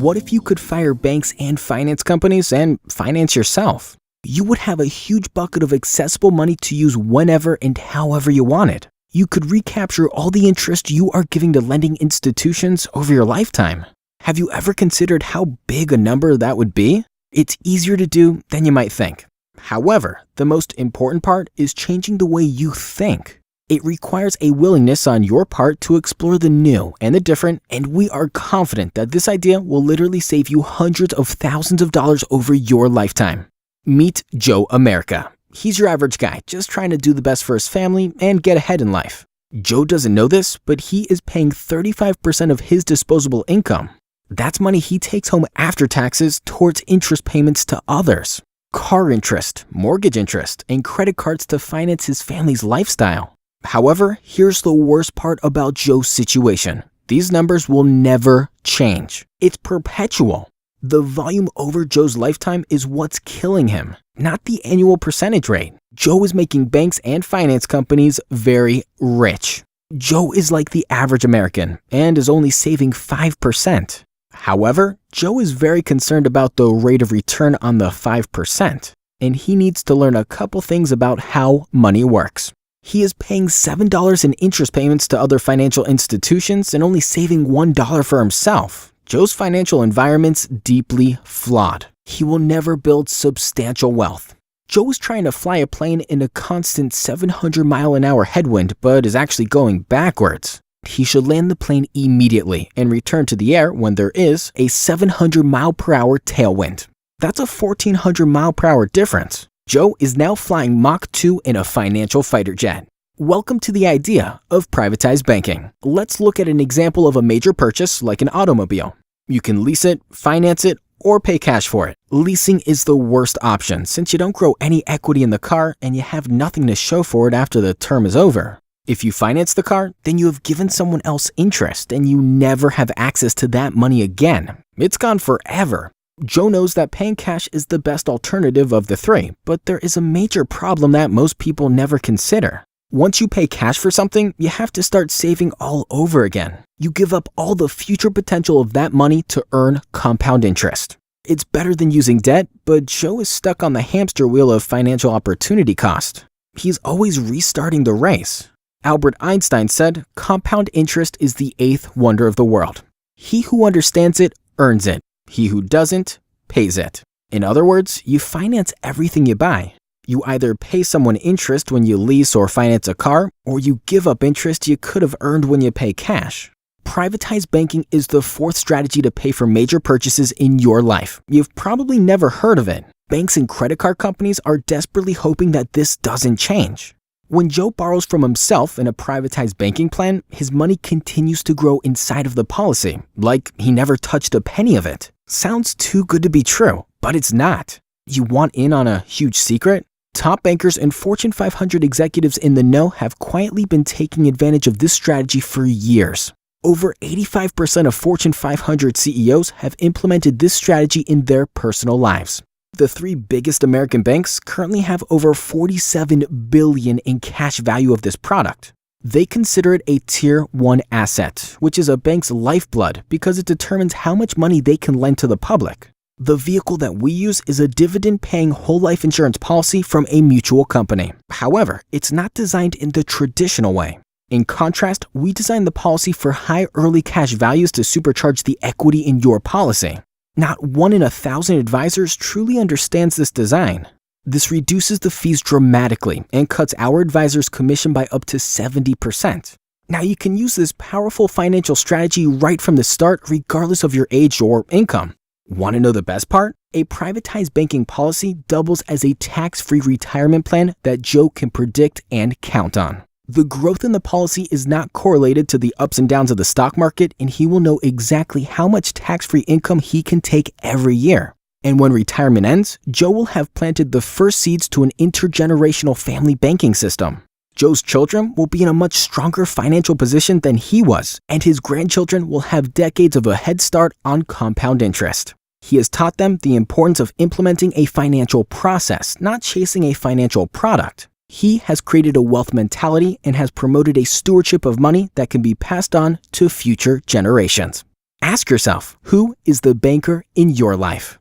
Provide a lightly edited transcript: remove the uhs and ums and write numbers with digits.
What if you could fire banks and finance companies and finance yourself? You would have a huge bucket of accessible money to use whenever and however you wanted. You could recapture all the interest you are giving to lending institutions over your lifetime. Have you ever considered how big a number that would be? It's easier to do than you might think. However, the most important part is changing the way you think. It requires a willingness on your part to explore the new and the different, and we are confident that this idea will literally save you hundreds of thousands of dollars over your lifetime. Meet Joe America. He's your average guy, just trying to do the best for his family and get ahead in life. Joe doesn't know this, but he is paying 35% of his disposable income. That's money he takes home after taxes towards interest payments to others. Car interest, mortgage interest, and credit cards to finance his family's lifestyle. However, here's the worst part about Joe's situation. These numbers will never change. It's perpetual. The volume over Joe's lifetime is what's killing him, not the annual percentage rate. Joe is making banks and finance companies very rich. Joe is like the average American and is only saving 5%. However, Joe is very concerned about the rate of return on the 5%, and he needs to learn a couple things about how money works. He is paying $7 in interest payments to other financial institutions and only saving $1 for himself. Joe's financial environment's deeply flawed. He will never build substantial wealth. Joe is trying to fly a plane in a constant 700-mile-an-hour headwind, but is actually going backwards. He should land the plane immediately and return to the air when there is a 700-mile-per-hour tailwind. That's a 1,400-mile-per-hour difference. Joe is now flying Mach 2 in a financial fighter jet. Welcome to the idea of privatized banking. Let's look at an example of a major purchase like an automobile. You can lease it, finance it, or pay cash for it. Leasing is the worst option since you don't grow any equity in the car and you have nothing to show for it after the term is over. If you finance the car, then you have given someone else interest and you never have access to that money again. It's gone forever. Joe knows that paying cash is the best alternative of the three, but there is a major problem that most people never consider. Once you pay cash for something, you have to start saving all over again. You give up all the future potential of that money to earn compound interest. It's better than using debt, but Joe is stuck on the hamster wheel of financial opportunity cost. He's always restarting the race. Albert Einstein said, "Compound interest is the eighth wonder of the world. He who understands it earns it. He who doesn't pays it." In other words, you finance everything you buy. You either pay someone interest when you lease or finance a car, or you give up interest you could have earned when you pay cash. Privatized banking is the fourth strategy to pay for major purchases in your life. You've probably never heard of it. Banks and credit card companies are desperately hoping that this doesn't change. When Joe borrows from himself in a privatized banking plan, his money continues to grow inside of the policy, like he never touched a penny of it. Sounds too good to be true, but it's not. You want in on a huge secret? Top bankers and Fortune 500 executives in the know have quietly been taking advantage of this strategy for years. Over 85% of Fortune 500 CEOs have implemented this strategy in their personal lives. The three biggest American banks currently have over $47 billion in cash value of this product. They consider it a Tier 1 asset, which is a bank's lifeblood because it determines how much money they can lend to the public. The vehicle that we use is a dividend-paying whole life insurance policy from a mutual company. However, it's not designed in the traditional way. In contrast, we designed the policy for high early cash values to supercharge the equity in your policy. Not 1 in 1,000 advisors truly understands this design. This reduces the fees dramatically and cuts our advisors' commission by up to 70%. Now you can use this powerful financial strategy right from the start regardless of your age or income. Want to know the best part? A privatized banking policy doubles as a tax-free retirement plan that Joe can predict and count on. The growth in the policy is not correlated to the ups and downs of the stock market, and he will know exactly how much tax-free income he can take every year. And when retirement ends, Joe will have planted the first seeds to an intergenerational family banking system. Joe's children will be in a much stronger financial position than he was, and his grandchildren will have decades of a head start on compound interest. He has taught them the importance of implementing a financial process, not chasing a financial product. He has created a wealth mentality and has promoted a stewardship of money that can be passed on to future generations. Ask yourself, who is the banker in your life?